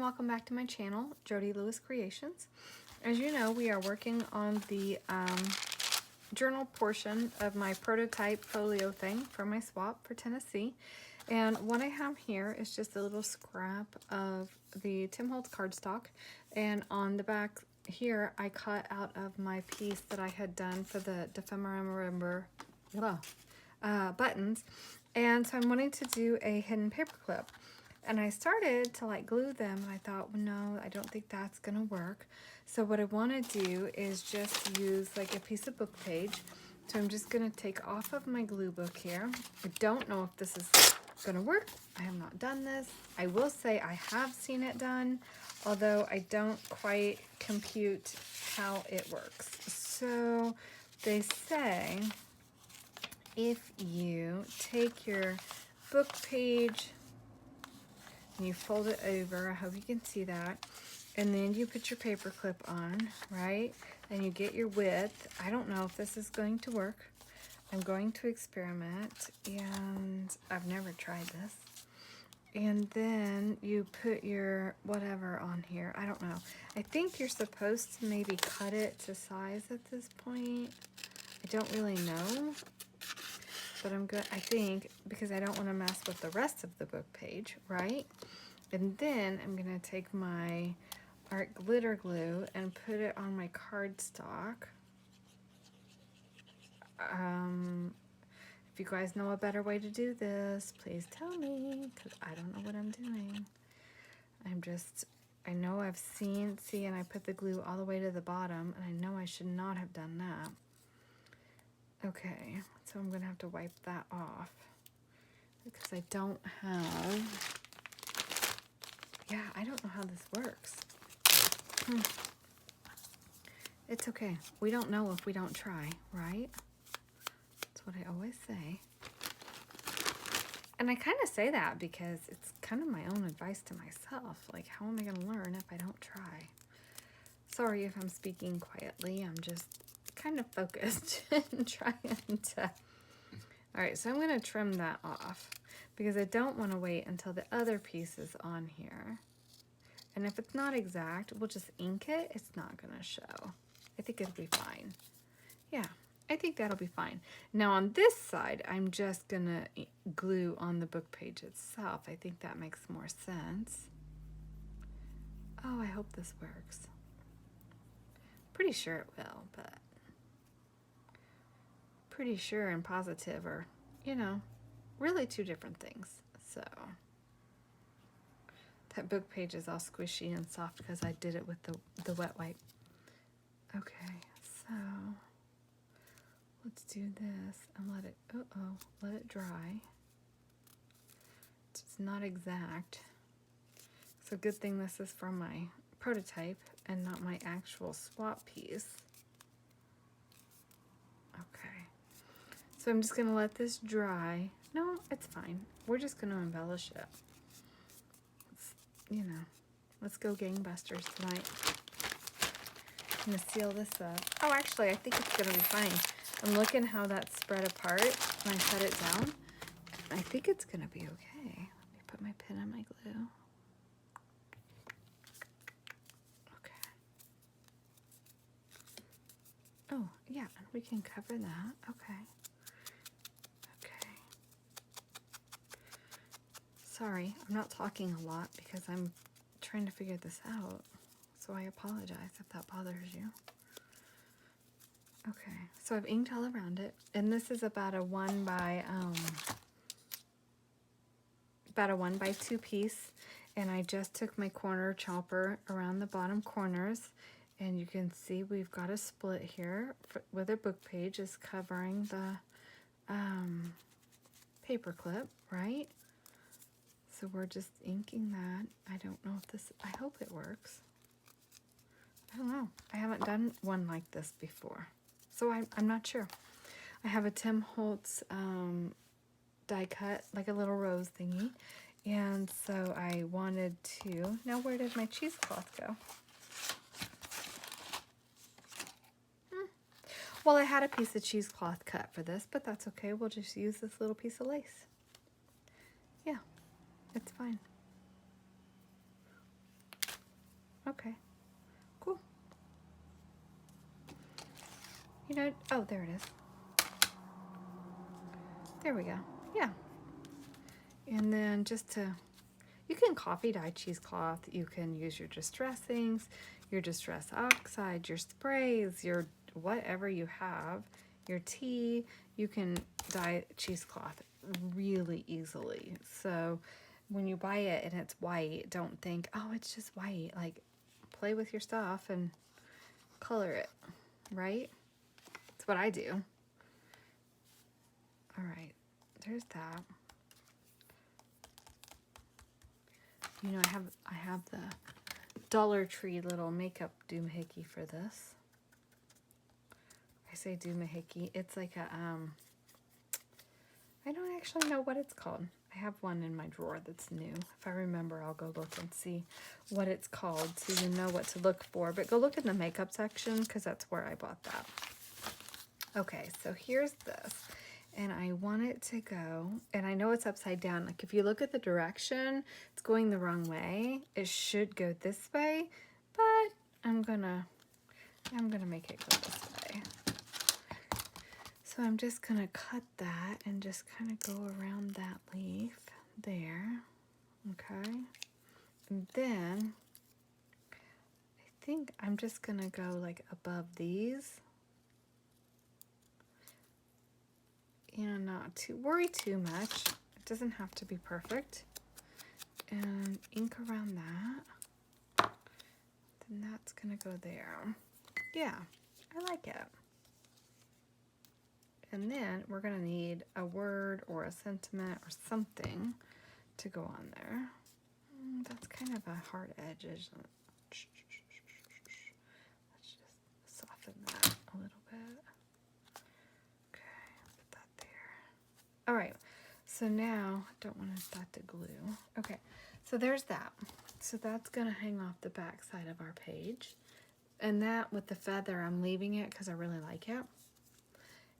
welcome back to my channel, Jody Lewis Creations. As you know, we are working on the journal portion of my prototype folio thing for my swap for Tennessee. And what I have here is just a little scrap of the Tim Holtz cardstock. And on the back here, I cut out of my piece that I had done for the ephemera buttons. And so I'm wanting to do a hidden paper clip. And I started to like glue them, and I thought, well, no, I don't think that's gonna work. So what I wanna do is just use like a piece of book page. So I'm just gonna take off of my glue book here. I don't know if this is gonna work. I have not done this. I will say I have seen it done, although I don't quite compute how it works. So they say if you take your book page and you fold it over, I hope you can see that, and then you put your paper clip on, right? And you get your width. I don't know if this is going to work. I'm going to experiment, and I've never tried this. And then you put your whatever on here. I don't know. I think you're supposed to maybe cut it to size at this point. I don't really know. But I'm good, I think, because I don't want to mess with the rest of the book page, right? And then I'm going to take my art glitter glue and put it on my cardstock. If you guys know a better way to do this, please tell me, because I don't know what I'm doing. I know I've seen, and I put the glue all the way to the bottom, and I know I should not have done that. Okay, so I'm going to have to wipe that off because I don't have, I don't know how this works. It's okay. We don't know if we don't try, right? That's what I always say. And I kind of say that because it's kind of my own advice to myself. Like, how am I going to learn if I don't try? Sorry if I'm speaking quietly. I'm just kind of focused and trying to. All right, so I'm going to trim that off because I don't want to wait until the other piece is on here. And if it's not exact, we'll just ink it. It's not going to show. I think it'll be fine. Yeah, I think that'll be fine. Now on this side, I'm just going to glue on the book page itself. I think that makes more sense. Oh, I hope this works. Pretty sure it will, but pretty sure and positive are, really two different things. So that book page is all squishy and soft because I did it with the wet wipe. Okay, so let's do this and let it dry. It's not exact. So good thing this is from my prototype and not my actual swap piece. Okay. So I'm just going to let this dry. No, it's fine. We're just going to embellish it. Let's go gangbusters tonight. I'm going to seal this up. Oh, actually, I think it's going to be fine. I'm looking how that's spread apart when I set it down. I think it's going to be okay. Let me put my pin on my glue. Okay. Oh, yeah, we can cover that. Okay. Sorry, I'm not talking a lot because I'm trying to figure this out. So I apologize if that bothers you. Okay, so I've inked all around it. And this is about a 1 by 2 piece. And I just took my corner chopper around the bottom corners. And you can see we've got a split here where the book page is covering the paper clip, right? So we're just inking that. I don't know if this, I hope it works. I don't know. I haven't done one like this before. So I'm not sure. I have a Tim Holtz die cut, like a little rose thingy. And so I wanted to, now where did my cheesecloth go? Well, I had a piece of cheesecloth cut for this, but that's okay. We'll just use this little piece of lace. Yeah. It's fine. Okay, cool. You know, oh, there it is. There we go. Yeah. And then you can coffee dye cheesecloth. You can use your distressings, your distress oxide, your sprays, your whatever you have, your tea. You can dye cheesecloth really easily. So when you buy it and it's white, don't think, oh, it's just white. Like, play with your stuff and color it, right? That's what I do. All right, there's that. You know, I have the Dollar Tree little makeup doohickey for this. I say doohickey. It's like a I don't actually know what it's called. I have one in my drawer that's new. If I remember, I'll go look and see what it's called so you know what to look for. But go look in the makeup section because that's where I bought that. Okay, so here's this. And I want it to go, and I know it's upside down. Like if you look at the direction, it's going the wrong way. It should go this way, but I'm gonna make it go this way. So I'm just gonna cut that and just kind of go around that leaf there, okay? And then I think I'm just gonna go like above these. You know, not to worry too much. It doesn't have to be perfect. And ink around that. Then that's gonna go there. Yeah, I like it. And then we're gonna need a word or a sentiment or something to go on there. That's kind of a hard edge, isn't it? Let's just soften that a little bit. All right, so now I don't want that to glue. Okay, so there's that. So that's gonna hang off the back side of our page. And that with the feather, I'm leaving it because I really like it.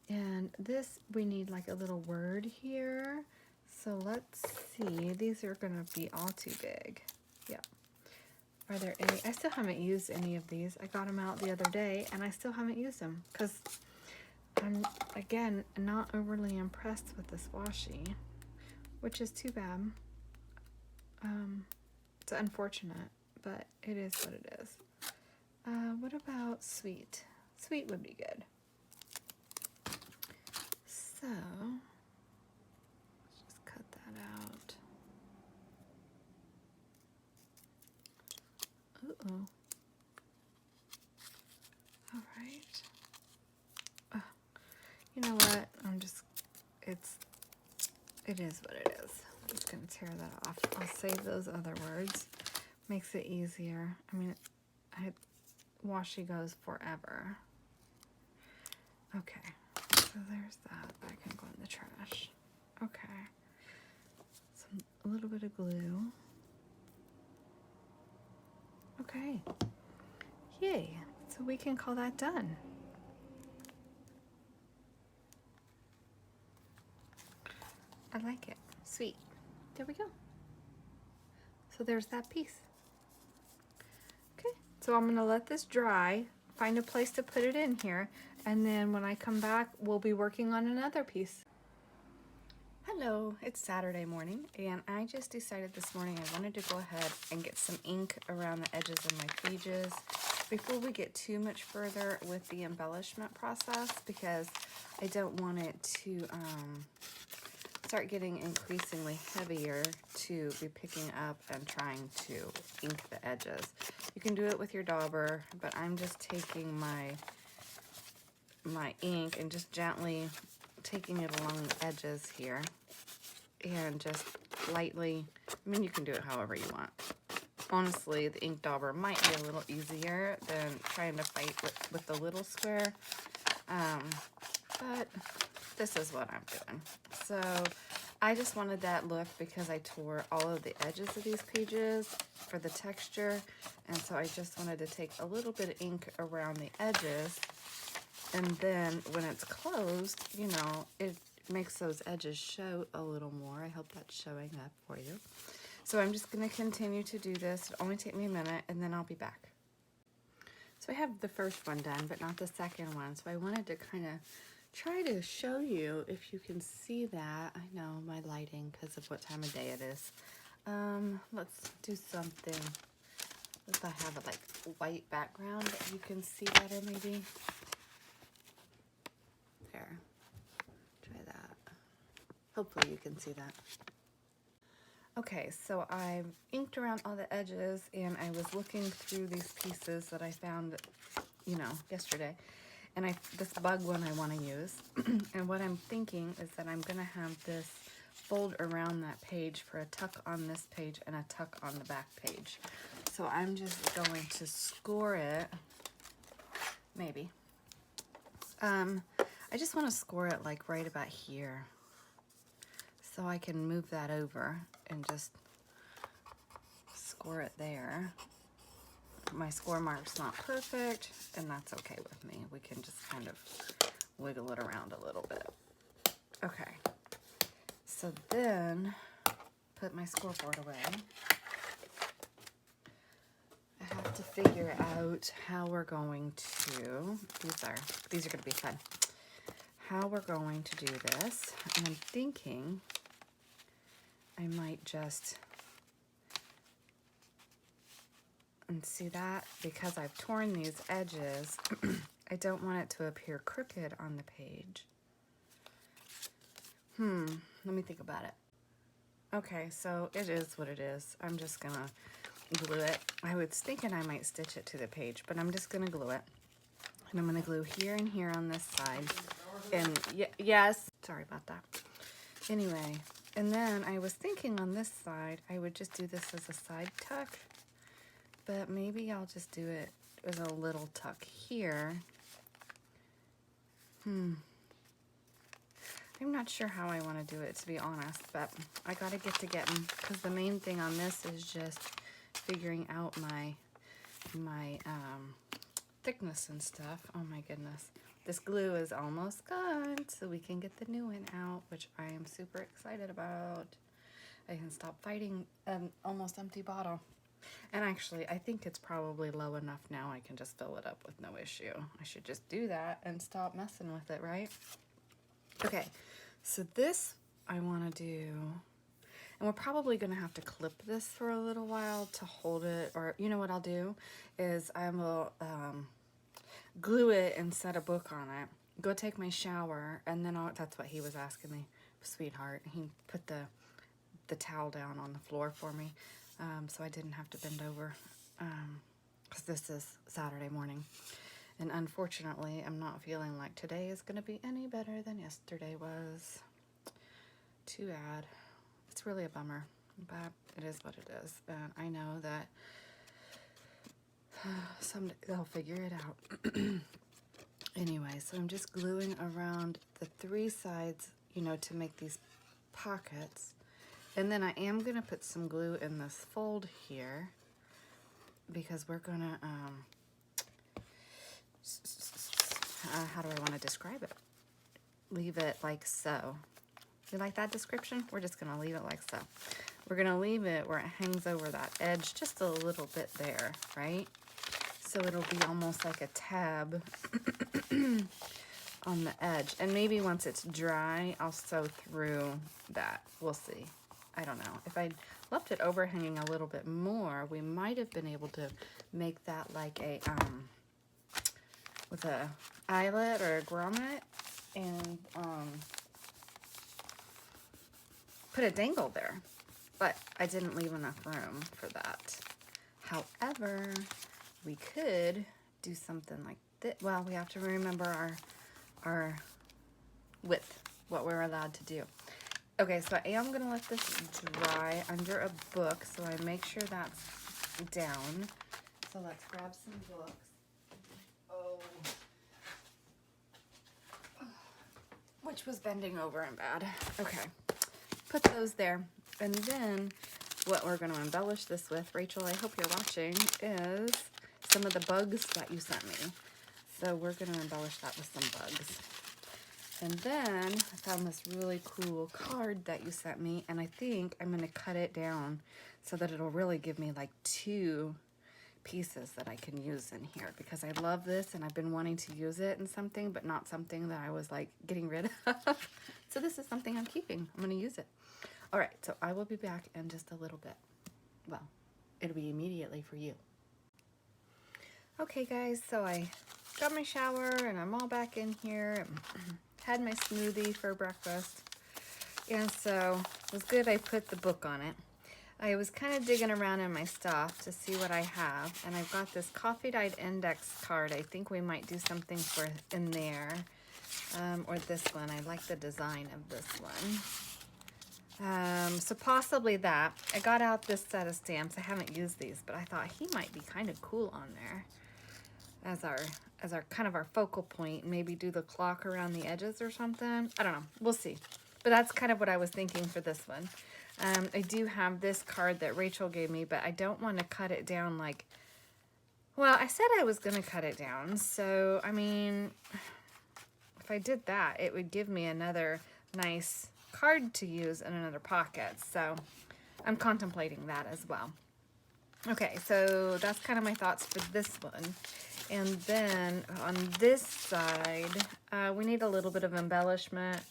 And this, we need like a little word here. So let's see, these are gonna be all too big. Yeah. Are there any, I still haven't used any of these. I got them out the other day and I still haven't used them because I'm, again, not overly impressed with this washi, which is too bad. It's unfortunate, but it is what it is. What about sweet? Sweet would be good. So, let's just cut that out. Uh-oh. All right. You know what? It is what it is. I'm just gonna tear that off. I'll save those other words. Makes it easier. I mean, washi goes forever. Okay, so there's that. That can go in the trash. Okay. A little bit of glue. Okay. Yay. So we can call that done. I like it. Sweet. There we go. So there's that piece. Okay, so I'm going to let this dry, find a place to put it in here, and then when I come back, we'll be working on another piece. Hello, it's Saturday morning, and I just decided this morning I wanted to go ahead and get some ink around the edges of my pages before we get too much further with the embellishment process, because I don't want it to start getting increasingly heavier to be picking up and trying to ink the edges. You can do it with your dauber, but I'm just taking my ink and just gently taking it along the edges here and just lightly, I mean, you can do it however you want. Honestly, the ink dauber might be a little easier than trying to fight with the little square, but this is what I'm doing. So I just wanted that look because I tore all of the edges of these pages for the texture, and so I just wanted to take a little bit of ink around the edges, and then when it's closed, you know, it makes those edges show a little more. I hope that's showing up for you. So I'm just going to continue to do this. It'll only take me a minute, and then I'll be back. So I have the first one done, but not the second one. So I wanted to kind of try to show you if you can see that. I know my lighting because of what time of day it is. Let's do something. If I have a like white background that you can see better maybe. There. Try that. Hopefully you can see that. Okay, so I inked around all the edges and I was looking through these pieces that I found, you know, yesterday. And this bug one I want to use. And what I'm thinking is that I'm going to have this fold around that page for a tuck on this page and a tuck on the back page. So I'm just going to score it, maybe. I just want to score it like right about here. So I can move that over and just score it there. My score mark's not perfect, and that's okay with me. We can just kind of wiggle it around a little bit. Okay, so then put my scoreboard away. I have to figure out how we're going to, these are going to be fun, how we're going to do this. And I'm thinking I might just, and see that, because I've torn these edges, I don't want it to appear crooked on the page. Let me think about it. Okay, so it is what it is. I'm just gonna glue it. I was thinking I might stitch it to the page, but I'm just gonna glue it. And I'm gonna glue here and here on this side. And yes, sorry about that. Anyway, and then I was thinking on this side, I would just do this as a side tuck, but maybe I'll just do it as a little tuck here. I'm not sure how I want to do it, to be honest, but I gotta get to getting, because the main thing on this is just figuring out my thickness and stuff. Oh my goodness. This glue is almost gone, so we can get the new one out, which I am super excited about. I can stop fighting an almost empty bottle. And actually, I think it's probably low enough now I can just fill it up with no issue. I should just do that and stop messing with it, right? Okay, so this I want to do, and we're probably going to have to clip this for a little while to hold it, or you know what I'll do is I will glue it and set a book on it, go take my shower, and then that's what he was asking me, sweetheart. He put the towel down on the floor for me, so I didn't have to bend over, because this is Saturday morning. And unfortunately, I'm not feeling like today is going to be any better than yesterday was. Too bad. It's really a bummer, but it is what it is. And I know that someday they'll figure it out. Anyway, so I'm just gluing around the three sides, you know, to make these pockets. And then I am going to put some glue in this fold here, because we're going to, how do I want to describe it? Leave it like so. You like that description? We're just going to leave it like so. We're going to leave it where it hangs over that edge just a little bit there, right? So it'll be almost like a tab on the edge. And maybe once it's dry, I'll sew through that. We'll see. I don't know. If I left it overhanging a little bit more, we might have been able to make that like a, with a eyelet or a grommet, and put a dangle there. But I didn't leave enough room for that. However, we could do something like this. Well, we have to remember our width, what we're allowed to do. Okay, so I am gonna let this dry under a book, so I make sure that's down. So let's grab some books. Oh, which was bending over and bad. Okay, put those there. And then what we're gonna embellish this with, Rachel, I hope you're watching, is some of the bugs that you sent me. So we're gonna embellish that with some bugs. And then I found this really cool card that you sent me, and I think I'm gonna cut it down so that it'll really give me like two pieces that I can use in here because I love this and I've been wanting to use it in something, but not something that I was like getting rid of. So this is something I'm keeping. I'm going to use it. All right, so I will be back in just a little bit. Well, it'll be immediately for you. Okay guys, so I got my shower and I'm all back in here and had my smoothie for breakfast. And so it was good I put the book on it. I was kind of digging around in my stuff to see what I have, and I've got this coffee dyed index card. I think we might do something for in there, or this one. I like the design of this one. So possibly that. I got out this set of stamps. I haven't used these, but I thought he might be kind of cool on there as our kind of our focal point. Maybe do the clock around the edges or something. I don't know. We'll see. But that's kind of what I was thinking for this one. I do have this card that Rachel gave me, but I don't want to cut it down like, well, I said I was going to cut it down. So, I mean, if I did that, it would give me another nice card to use in another pocket. So I'm contemplating that as well. Okay, so that's kind of my thoughts for this one. And then on this side, we need a little bit of embellishment.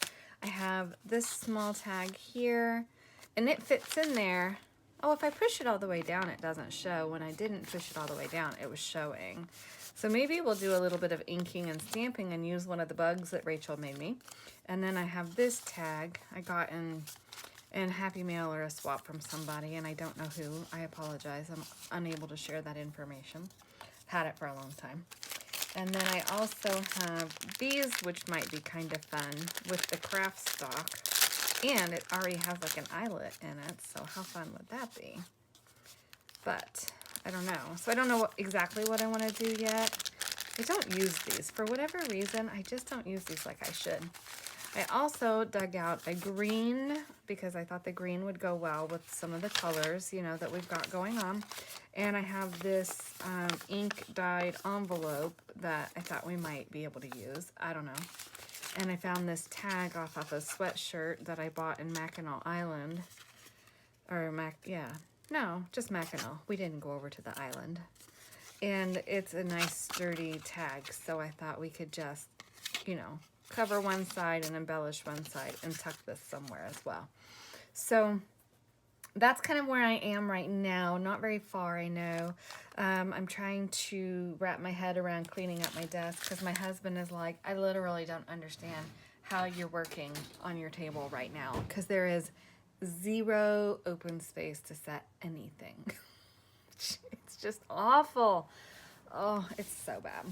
I have this small tag here. And it fits in there. Oh, if I push it all the way down, it doesn't show. When I didn't push it all the way down, it was showing. So maybe we'll do a little bit of inking and stamping and use one of the bugs that Rachel made me. And then I have this tag I got in Happy Mail or a swap from somebody, and I don't know who. I apologize. I'm unable to share that information. Had it for a long time. And then I also have these, which might be kind of fun, with the craft stock. And it already has like an eyelet in it, so how fun would that be? But I don't know. So I don't know exactly what I want to do yet. I don't use these. For whatever reason, I just don't use these like I should. I also dug out a green because I thought the green would go well with some of the colors, you know, that we've got going on. And I have this ink dyed envelope that I thought we might be able to use. I don't know. And I found this tag off of a sweatshirt that I bought in Mackinac Island. Or just Mackinac. We didn't go over to the island. And it's a nice sturdy tag. So I thought we could just, you know, cover one side and embellish one side and tuck this somewhere as well. So that's kind of where I am right now. Not very far, I know. I'm trying to wrap my head around cleaning up my desk because my husband is like, I literally don't understand how you're working on your table right now because there is zero open space to set anything. It's just awful. Oh, it's so bad.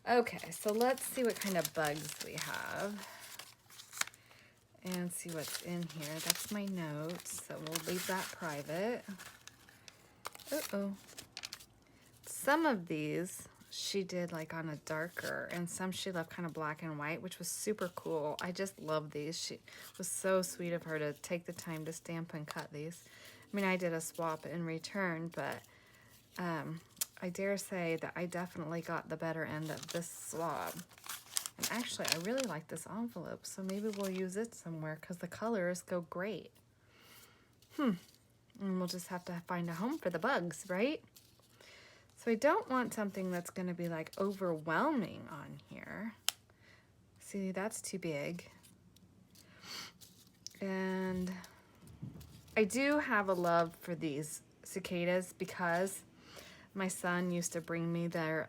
Okay, so let's see what kind of bugs we have. And see what's in here. That's my notes, so we'll leave that private. Uh-oh. Some of these she did like on a darker, and some she left kind of black and white, which was super cool. I just love these. She was so sweet of her to take the time to stamp and cut these. I mean, I did a swap in return, but I dare say that I definitely got the better end of this swab. And actually, I really like this envelope, so maybe we'll use it somewhere because the colors go great. And we'll just have to find a home for the bugs, right? So I don't want something that's going to be like overwhelming on here. See, that's too big. And I do have a love for these cicadas because my son used to bring me their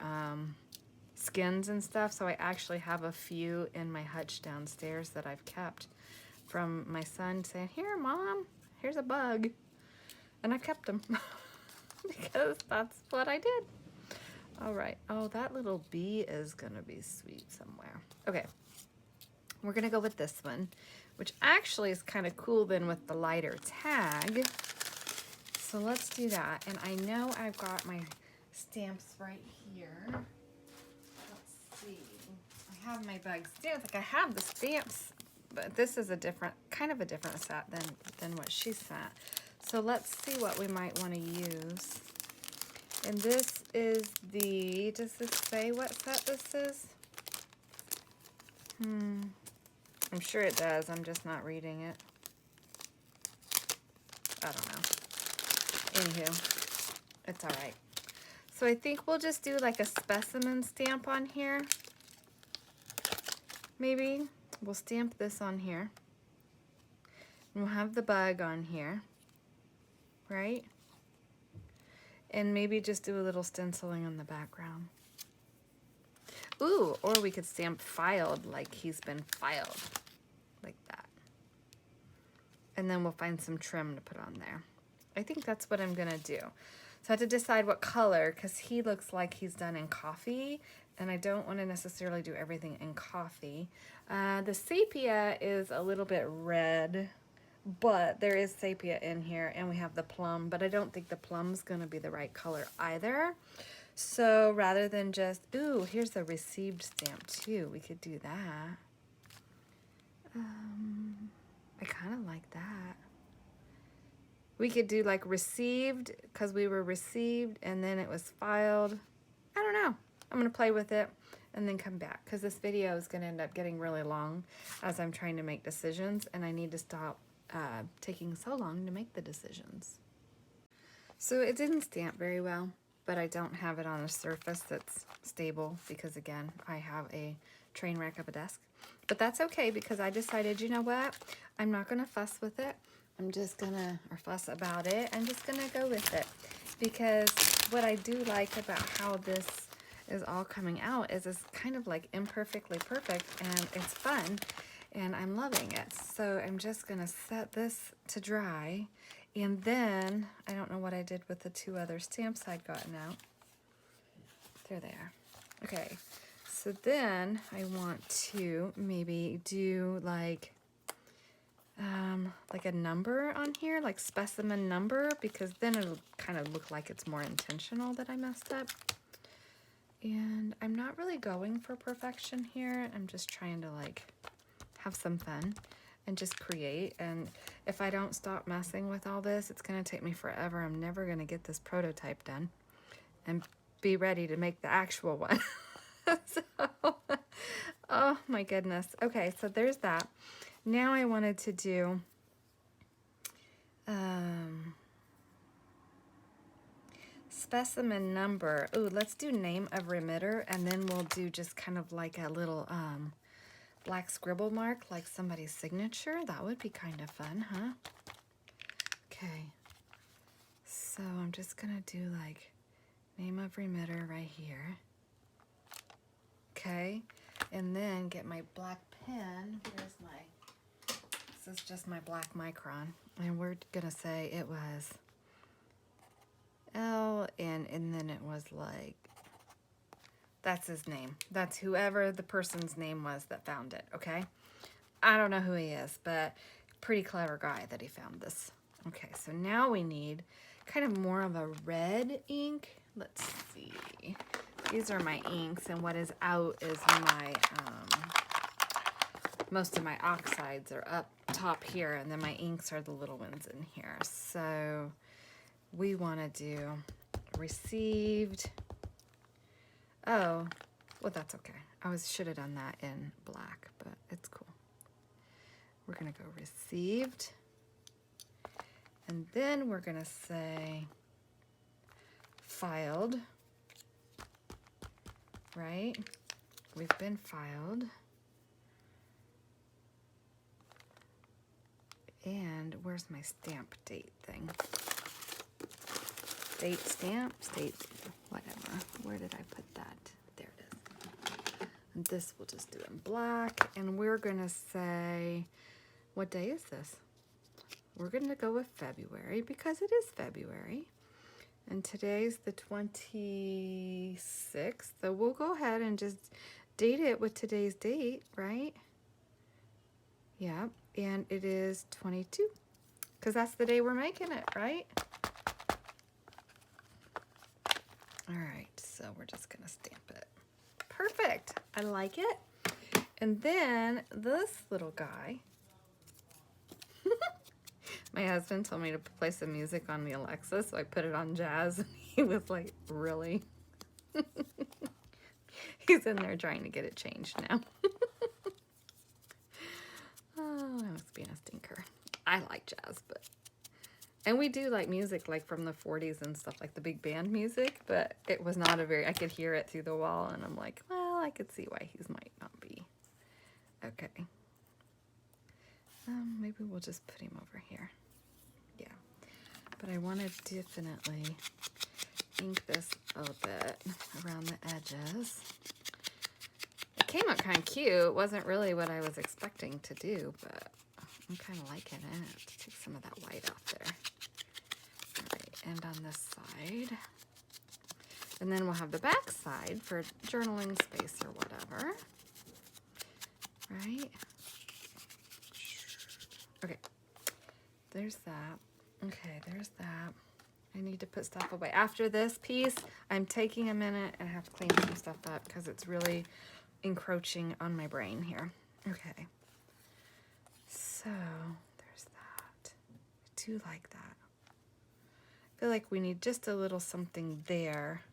skins and stuff, so I actually have a few in my hutch downstairs that I've kept from my son saying, here Mom, here's a bug, and I kept them because that's what I did. All right, oh, that little bee is gonna be sweet somewhere. Okay, we're gonna go with this one, which actually is kind of cool then with the lighter tag. So let's do that. And I know I've got my stamps right here. I have my bug stamps. Like I have the stamps, but this is a different, kind of a different set than what she sent. So let's see what we might want to use. And this is the, does this say what set this is? I'm sure it does. I'm just not reading it. I don't know. Anywho, it's all right. So I think we'll just do like a specimen stamp on here. Maybe we'll stamp this on here. And we'll have the bug on here, right? And maybe just do a little stenciling on the background. Ooh, or we could stamp filed like he's been filed, like that. And then we'll find some trim to put on there. I think that's what I'm gonna do. So I have to decide what color, because he looks like he's done in coffee, and I don't want to necessarily do everything in coffee. The sepia is a little bit red, but there is sepia in here, and we have the plum, but I don't think the plum's going to be the right color either. So rather than just, ooh, here's the received stamp too. We could do that. I kind of like that. We could do like received, because we were received and then it was filed. I don't know. I'm going to play with it and then come back, because this video is going to end up getting really long as I'm trying to make decisions, and I need to stop taking so long to make the decisions. So it didn't stamp very well, but I don't have it on a surface that's stable because, again, I have a train wreck of a desk. But that's okay, because I decided, you know what? I'm not going to fuss with it. I'm just going to, or fuss about it. I'm just going to go with it, because what I do like about how this is all coming out is it's kind of like imperfectly perfect, and it's fun, and I'm loving it. So I'm just going to set this to dry. And then, I don't know what I did with the two other stamps I'd gotten out. There they are. Okay, so then I want to maybe do like a number on here, like specimen number, because then it'll kind of look like it's more intentional that I messed up. And I'm not really going for perfection here. I'm just trying to like have some fun and just create. And if I don't stop messing with all this, it's going to take me forever. I'm never going to get this prototype done and be ready to make the actual one. So, oh my goodness. Okay, so there's that. Now I wanted to do specimen number. Ooh, let's do name of remitter, and then we'll do just kind of like a little black scribble mark, like somebody's signature. That would be kind of fun, huh? Okay, so I'm just gonna do like name of remitter right here. Okay, and then get my black pen. Here's my, this is just my black micron, and we're gonna say it was L, and then it was like, that's his name. That's whoever the person's name was that found it, okay? I don't know who he is, but pretty clever guy that he found this. Okay, so now we need kind of more of a red ink. Let's see. These are my inks, and what is out is my, most of my oxides are up top here, and then my inks are the little ones in here. So we want to do received. Oh, well, that's okay. I should have done that in black, but it's cool. We're going to go received. And then we're going to say filed, right? We've been filed. And where's my stamp date thing? Date stamp, state, whatever. Where did I put that? There it is. And this we'll just do in black. And we're going to say, what day is this? We're going to go with February, because it is February. And today's the 26th. So we'll go ahead and just date it with today's date, right? Yeah. And it is 22, because that's the day we're making it, right? All right, so we're just gonna stamp it. Perfect, I like it. And then this little guy, my husband told me to play some music on the Alexa, so I put it on jazz, and he was like, really? He's in there trying to get it changed now. Oh, I was being a stinker. I like jazz, but And we do like music like from the 40s and stuff, like the big band music, but it was not a very, I could hear it through the wall and I'm like, well, I could see why he might not be. Okay. Maybe we'll just put him over here. Yeah. But I want to definitely ink this a little bit around the edges. It came out kind of cute. It wasn't really what I was expecting to do, but I'm kind of liking it. Take some of that white off there. All right, and on this side. And then we'll have the back side for journaling space or whatever. Right? Okay, there's that. Okay, there's that. I need to put stuff away. After this piece, I'm taking a minute and I have to clean some stuff up because it's really encroaching on my brain here. Okay. So, there's that. I do like that. I feel like we need just a little something there.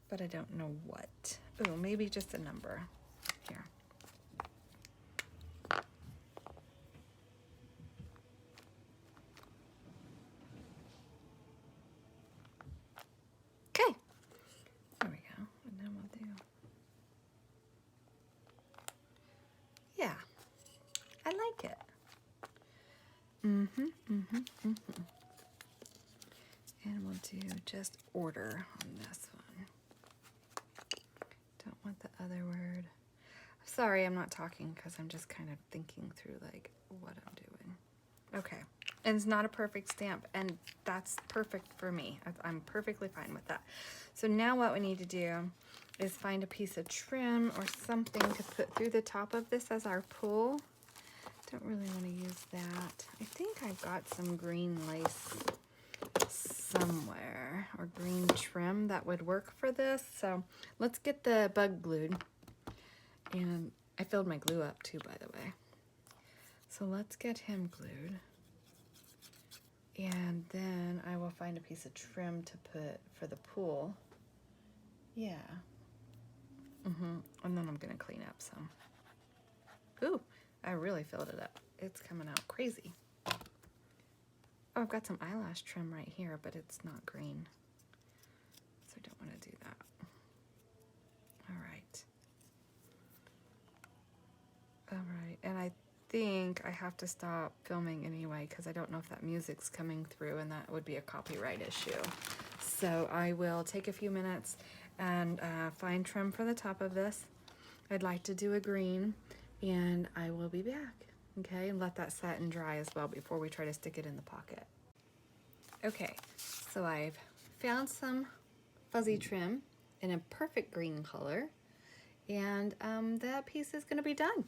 But I don't know what. Oh, maybe just a number here. Okay. There we go. And then we'll do. Yeah. I like it. And we'll do just order on this one. Don't want the other word. Sorry, I'm not talking because I'm just kind of thinking through like what I'm doing. Okay. And it's not a perfect stamp, and that's perfect for me. I'm perfectly fine with that. So now what we need to do is find a piece of trim or something to put through the top of this as our pull. Don't really want to use that. I think I've got some green lace somewhere, or green trim that would work for this. So let's get the bug glued. And I filled my glue up too, by the way. So let's get him glued. And then I will find a piece of trim to put for the pool. Yeah. And then I'm gonna clean up some. Ooh, I really filled it up. It's coming out crazy. Oh, I've got some eyelash trim right here, but it's not green. So I don't want to do that. All right. All right, and I think I have to stop filming anyway because I don't know if that music's coming through, and that would be a copyright issue. So I will take a few minutes and find trim for the top of this. I'd like to do a green, and I will be back, okay? And let that set and dry as well before we try to stick it in the pocket. Okay, so I've found some fuzzy trim in a perfect green color, and that piece is gonna be done.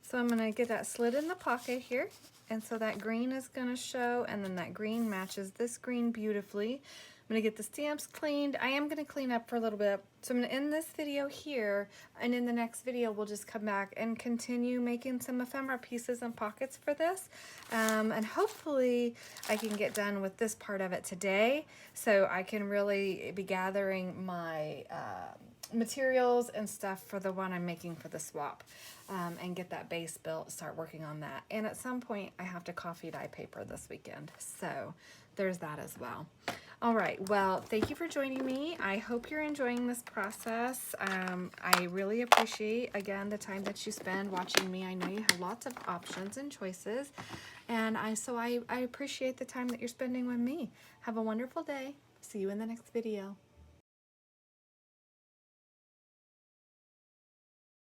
So I'm gonna get that slid in the pocket here, and so that green is gonna show, and then that green matches this green beautifully. I'm gonna get the stamps cleaned. I am gonna clean up for a little bit. So I'm gonna end this video here, and in the next video we'll just come back and continue making some ephemera pieces and pockets for this. And hopefully I can get done with this part of it today, so I can really be gathering my materials and stuff for the one I'm making for the swap, and get that base built, start working on that. And at some point I have to coffee dye paper this weekend, so there's that as well. All right, well, thank you for joining me. I hope you're enjoying this process. I really appreciate, again, the time that you spend watching me. I know you have lots of options and choices, and I appreciate the time that you're spending with me. Have a wonderful day. See you in the next video.